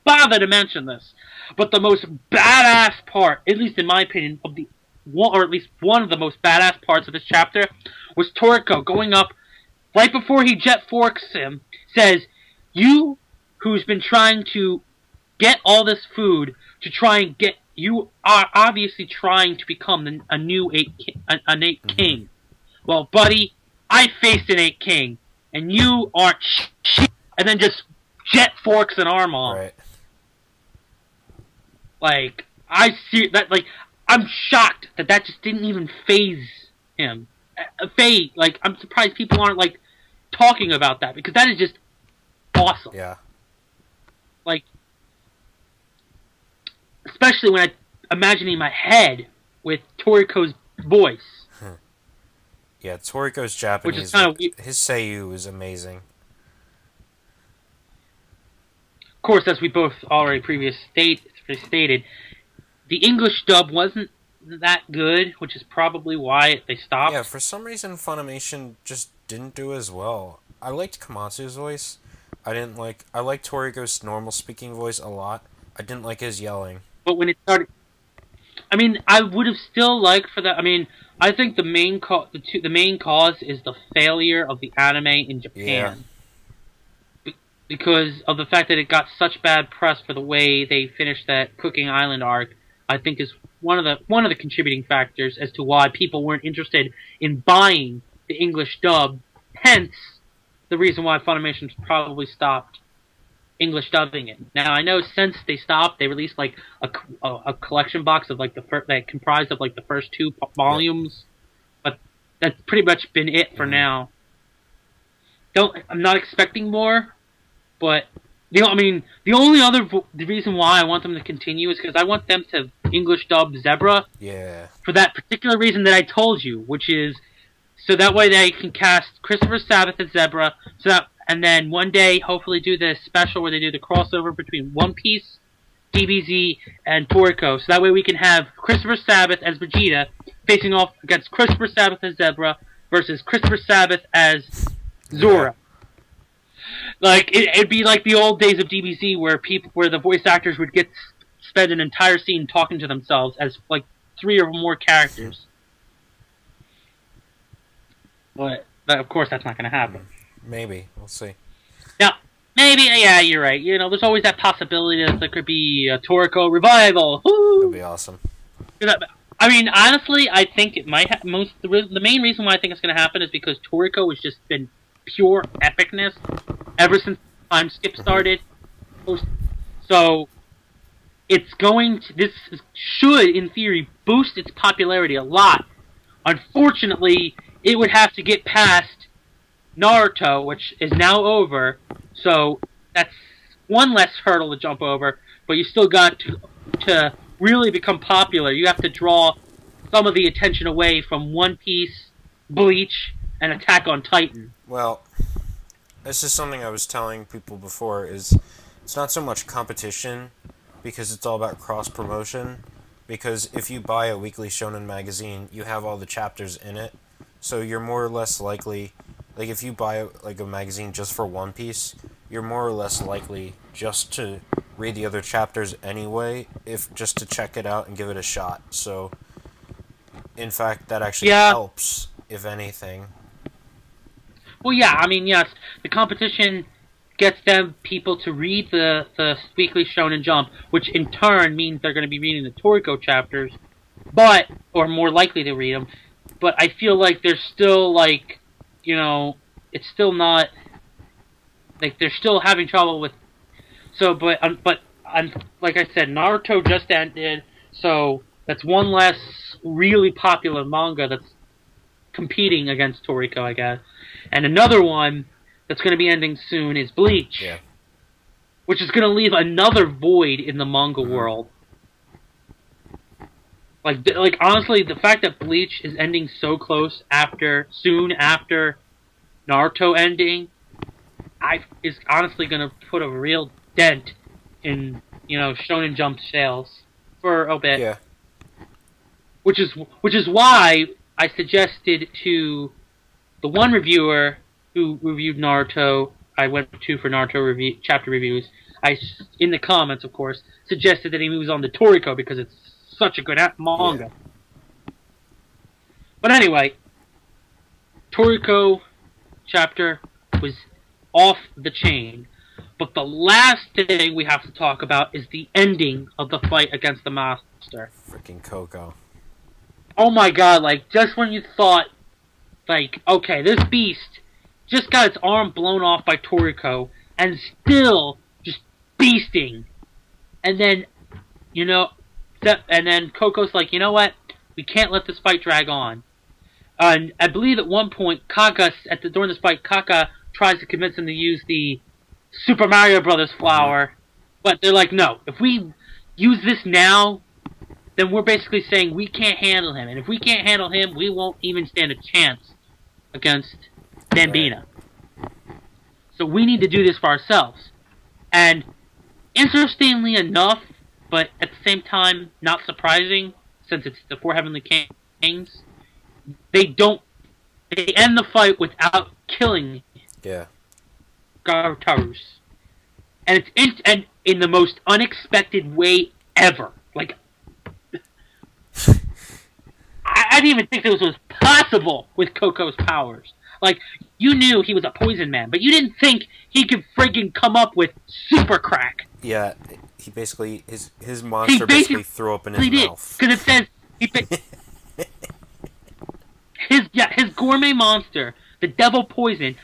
bother to mention this. But the most badass part, at least in my opinion, of the one, or at least one of the most badass parts of this chapter, was Toriko going up right before he jet forks him, says, "You, who's been trying to get all this food to try and get, you are obviously trying to become a new eight king. Well, buddy, I faced an 8 king, and you aren't shit." And then just jet forks an arm off. Right. Like, I see that. Like, I'm shocked that that just didn't even phase him. Like, I'm surprised people aren't like talking about that because that is just awesome. Yeah. Like, especially when I imagining my head with Toriko's voice. Yeah, Toriko's Japanese. Which is kind of his seiyuu is amazing. Of course, as we both already stated, the English dub wasn't that good, which is probably why they stopped. Yeah, for some reason Funimation just didn't do as well. I liked Kamatsu's voice. I liked Toriko's normal speaking voice a lot. I didn't like his yelling. But when it started, I mean, I would have still liked for that. I mean, I think the main cause is the failure of the anime in Japan. Yeah. Because of the fact that it got such bad press for the way they finished that Cooking Island arc, I think is one of the contributing factors as to why people weren't interested in buying the English dub. Hence, the reason why Funimation probably stopped English dubbing it. Now, I know since they stopped, they released like a collection box of like that comprised of like the first 2 volumes, but that's pretty much been it for now. I'm not expecting more. But the only other reason why I want them to continue is because I want them to English dub Zebra. Yeah. For that particular reason that I told you, which is so that way they can cast Christopher Sabbath as Zebra. And then one day hopefully do this special where they do the crossover between One Piece, DBZ, and Toriko. So that way we can have Christopher Sabbath as Vegeta facing off against Christopher Sabbath as Zebra versus Christopher Sabbath as Zora. Like, it'd be like the old days of DBZ where the voice actors would spend an entire scene talking to themselves as, like, 3 or more characters. But, of course, that's not going to happen. Maybe. We'll see. Now, maybe, yeah, you're right. You know, there's always that possibility that there could be a Toriko revival. Woo! That'd be awesome. I mean, honestly, I think it might the main reason why I think it's going to happen is because Toriko has just been pure epicness ever since time skip started. So this should, in theory, boost its popularity a lot. Unfortunately, it would have to get past Naruto, which is now over, so that's one less hurdle to jump over, but you still got to really become popular. You have to draw some of the attention away from One Piece, Bleach, and Attack on Titan. Well, this is something I was telling people before, is it's not so much competition, because it's all about cross-promotion, because if you buy a weekly shonen magazine, you have all the chapters in it, so you're more or less likely, like if you buy a magazine just for One Piece, you're more or less likely just to read the other chapters anyway, just to check it out and give it a shot, so in fact that actually helps, if anything. Well, yeah, I mean, yes, the competition gets people to read the weekly Shonen Jump, which in turn means they're going to be reading the Toriko chapters, or more likely to read them, but I feel like there's still, like, you know, it's still not, like, they're still having trouble with, so, but and like I said, Naruto just ended, so that's one less really popular manga that's competing against Toriko, I guess. And another one that's going to be ending soon is Bleach, Yeah. which is going to leave another void in the manga world. Like honestly, the fact that Bleach is ending so close soon after Naruto ending, is honestly going to put a real dent in, Shonen Jump sales for a bit. Yeah. Which is why I suggested to the one reviewer who reviewed Naruto, I went to for Naruto chapter reviews, in the comments, of course, suggested that he moves on to Toriko because it's such a good manga. Yeah. But anyway, Toriko chapter was off the chain. But the last thing we have to talk about is the ending of the fight against the Master. Freaking Coco. Oh my god, just when you thought, okay, this beast just got its arm blown off by Toriko, and still just beasting. And then, and then Coco's like, you know what? We can't let this fight drag on. And I believe at one point, during this fight, Kaka tries to convince him to use the Super Mario Brothers flower, but they're like, no, if we use this now, then we're basically saying we can't handle him, and if we can't handle him, we won't even stand a chance against Bambina. So we need to do this for ourselves. And interestingly enough, but at the same time not surprising, since it's the Four Heavenly Kings, they end the fight without killing Garutarus. And it's in the most unexpected way ever. I didn't even think this was possible with Coco's powers. You knew he was a poison man, but you didn't think he could friggin' come up with super crack. Yeah, he basically, his monster basically threw up in his mouth. Because it says, his gourmet monster, the devil poison,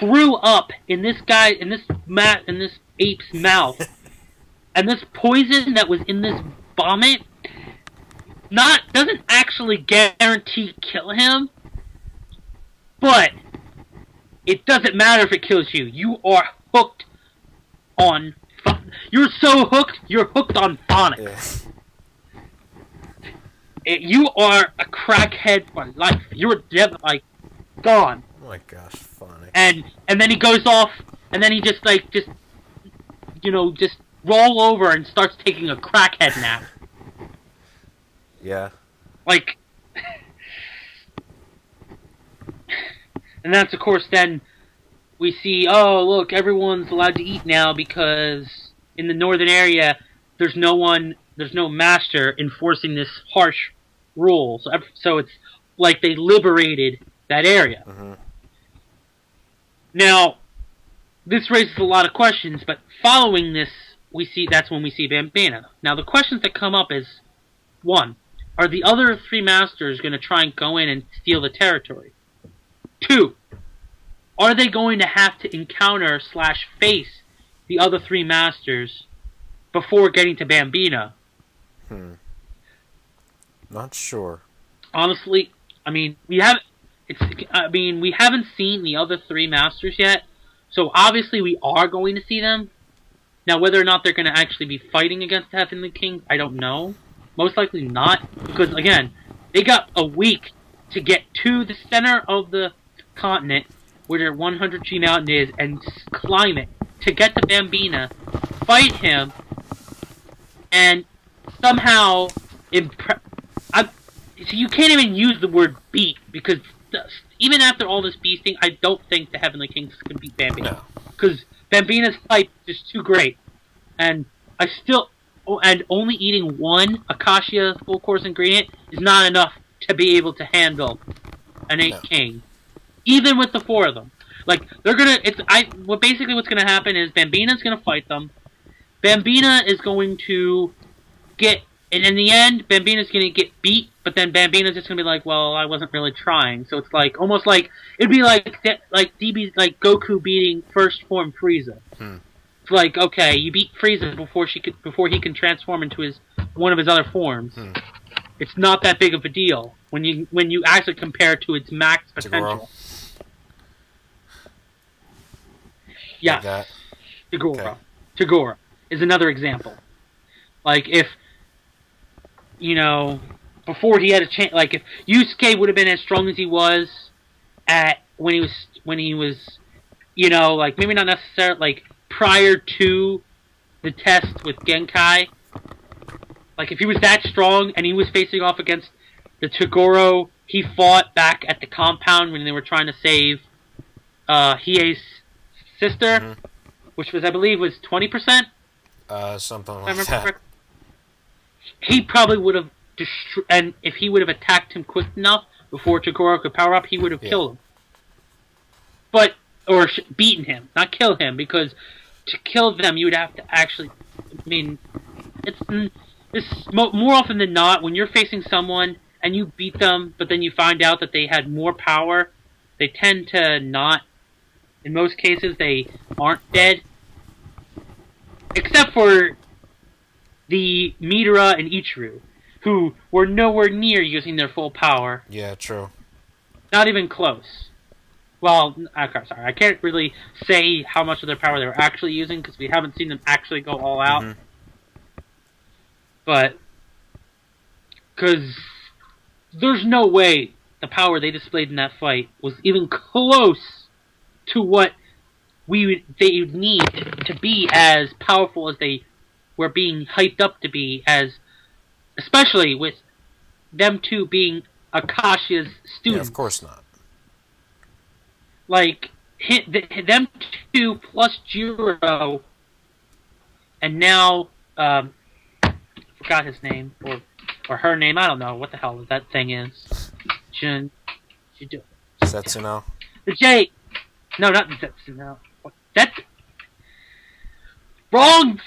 threw up in this ape's mouth. And this poison that was in this vomit doesn't actually guarantee kill him, but it doesn't matter if it kills you. You are hooked on. You're so hooked. You're hooked on phonics. Yeah. You are a crackhead for life. You're gone. Oh my gosh, phonics. And then he goes off, and then he just roll over and starts taking a crackhead nap. Yeah. And that's, of course, then we see, oh, look, everyone's allowed to eat now because in the northern area, there's no master enforcing this harsh rule. So it's like they liberated that area. Mm-hmm. Now, this raises a lot of questions, but following this, that's when we see Bambina. Now, the questions that come up is, 1, are the other 3 masters going to try and go in and steal the territory? 2, are they going to have to encounter / face the other 3 masters before getting to Bambina? Not sure. Honestly, we haven't seen the other 3 masters yet, so obviously we are going to see them. Now, whether or not they're going to actually be fighting against the Heavenly Kings, I don't know. Most likely not, because, again, they got a week to get to the center of the continent, where their 100G mountain is, and climb it, to get to Bambina, fight him, and somehow so you can't even use the word beat, because even after all this beasting, I don't think the Heavenly Kings can beat Bambina. Because Bambina's fight is too great. And only eating 1 Acacia full course ingredient is not enough to be able to handle an 8 king. Even with the 4 of them. Basically what's gonna happen is Bambina's gonna fight them. Bambina is going to and in the end, Bambina's gonna get beat, but then Bambina's just gonna be like, well, I wasn't really trying. So it's almost like, it'd be like Goku beating first form Frieza. like, okay, you beat Frieza before he can transform into one of his other forms. It's not that big of a deal when you actually compare it to its max potential. Yeah, like Tagora. Okay. Tagora is another example. Like if before he had a chance, like if Yusuke would have been as strong as he was when he was like maybe not necessarily like prior to the test with Genkai. Like if he was that strong and he was facing off against the Tagoro he fought back at the compound when they were trying to save Hiei's sister, which was I believe was 20%. Something like that. He probably would have and if he would have attacked him quick enough before Tagoro could power up, he would have killed him. But or beaten him, not kill him, because to kill them you would have to actually. I mean, it's more often than not when you're facing someone and you beat them, but then you find out that they had more power. They tend to not. In most cases, they aren't dead, except for the Midora and Ichiru, who were nowhere near using their full power. Yeah, true. Not even close. Well, okay, sorry, I can't really say how much of their power they were actually using because we haven't seen them actually go all out. But, because there's no way the power they displayed in that fight was even close to what they would need to be as powerful as they were being hyped up to be, especially with them two being Akashia's students. Yeah, of course not. Like, them two plus Jiro, and now, forgot his name, or her name, I don't know what the hell that thing is. Setsuno? The J! No, not Setsuno. That's... Wrong!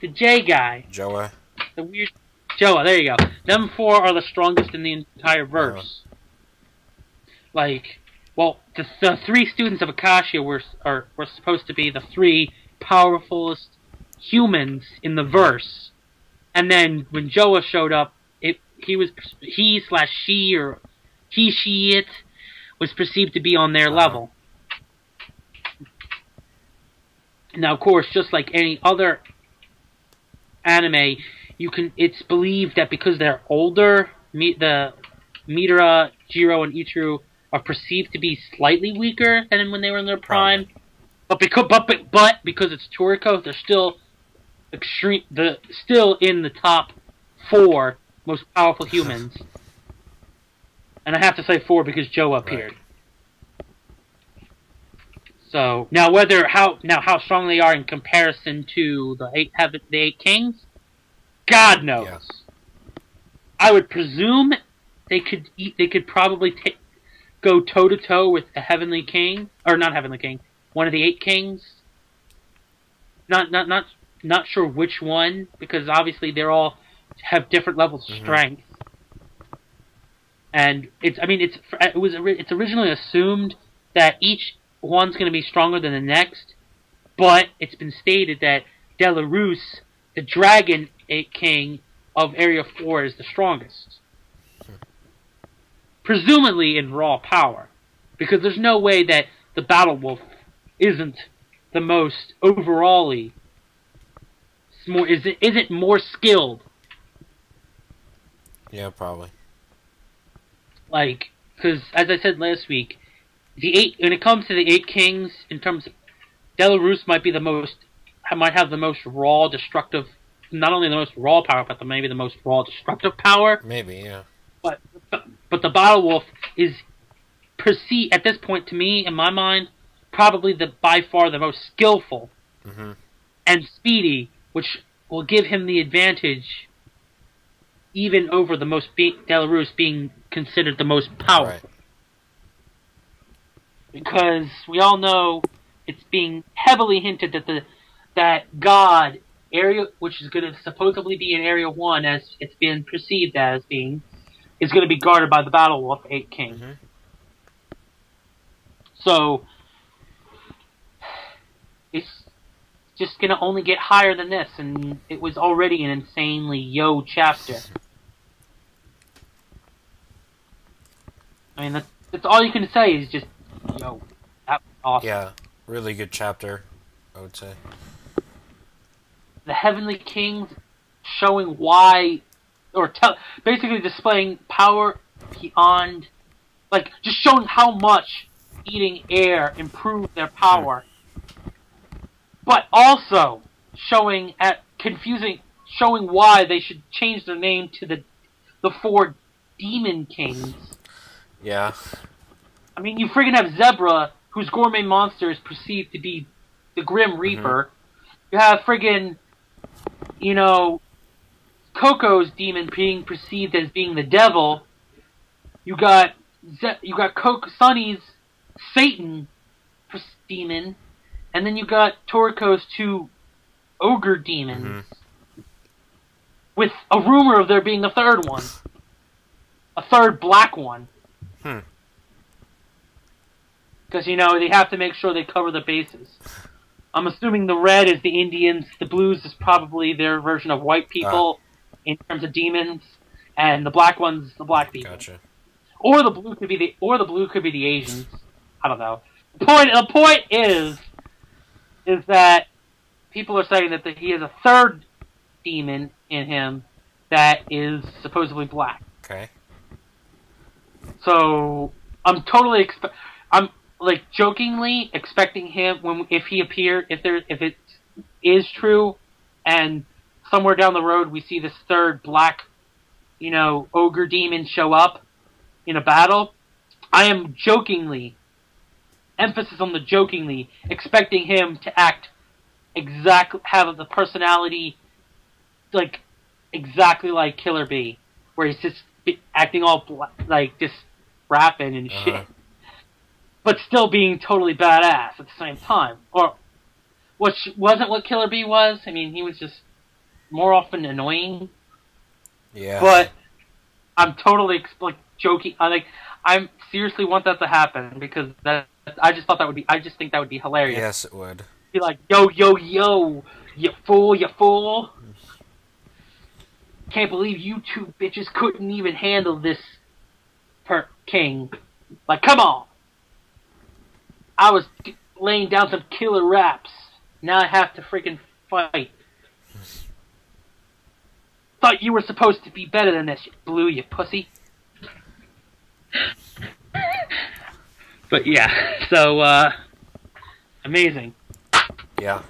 The J guy. Joa? The weird... Joa, there you go. Them four are the strongest in the entire verse. Like... Well, the three students of Akashia were supposed to be the three powerfulest humans in the verse, and then when Joa showed up, she was perceived to be on their level. Now, of course, just like any other anime, it's believed that because they're older, the Midora, Jiro, and Ichiru are perceived to be slightly weaker than when they were in their prime, but because it's Toriko, they're still still in the top 4 most powerful humans. And I have to say 4 because Joe appeared. Right. So now how strong they are in comparison to the eight kings, God knows. Yeah. I would presume they could probably go toe-to-toe with the Heavenly King, or not Heavenly King, one of the 8 kings. Not sure which one, because obviously they all have different levels of strength. And it's originally assumed that each one's going to be stronger than the next, but it's been stated that Delarus, the Dragon 8 King of Area 4, is the strongest. Presumably in raw power, because there's no way that the Battle Wolf isn't the most overall-y. Isn't more skilled. Yeah, probably. Like, because as I said last week, when it comes to the 8 kings, in terms of Delarus might have the most raw, destructive. Not only the most raw power, but maybe the most raw, destructive power. Maybe, yeah. But the Battle Wolf is perceived, at this point to me, in my mind, probably by far the most skillful and speedy, which will give him the advantage even over the Delarus being considered the most powerful. Right. Because we all know it's being heavily hinted that God area, which is going to supposedly be in Area 1 as it's been perceived as being, is going to be guarded by the Battle Wolf 8 King. So, just gonna only get higher than this, and it was already an insanely yo chapter. I mean, that's all you can say is just, yo, that was awesome. Yeah, really good chapter, I would say. The Heavenly Kings showing why, or basically displaying power beyond, like, just showing how much eating air improved their power. But also showing why they should change their name to the 4 Demon Kings. Yeah. I mean, you friggin' have Zebra, whose gourmet monster is perceived to be the Grim Reaper. You have friggin', you know, Coco's demon being perceived as being the devil. You got Sunny's Satan demon, and then you got Toriko's 2 ogre demons. With a rumor of there being a third one. A third black one. Because, you know, they have to make sure they cover the bases. I'm assuming the red is the Indians, the blues is probably their version of white people in terms of demons, and the black one's the black people. Gotcha. Or the blue could be the Asians. I don't know. The point is that people are saying that he has a third demon in him that is supposedly black. Okay. So I'm totally like jokingly expecting him if it is true, and somewhere down the road we see this third black, you know, ogre demon show up in a battle. I am jokingly, emphasis on the jokingly, expecting him to have the personality like exactly like Killer Bee, where he's just acting all like just rapping and shit. But still being totally badass at the same time. Or, which wasn't what Killer Bee was. I mean, he was just more often annoying. Yeah. But I'm totally joking. I seriously want that to happen because I just think that would be hilarious. Yes, it would. Be like, yo, yo, yo, you fool, you fool. Can't believe you 2 bitches couldn't even handle this king. Like, come on. I was laying down some killer raps. Now I have to freaking fight. Thought you were supposed to be better than this, you blue, you pussy. But yeah, so, amazing. Yeah.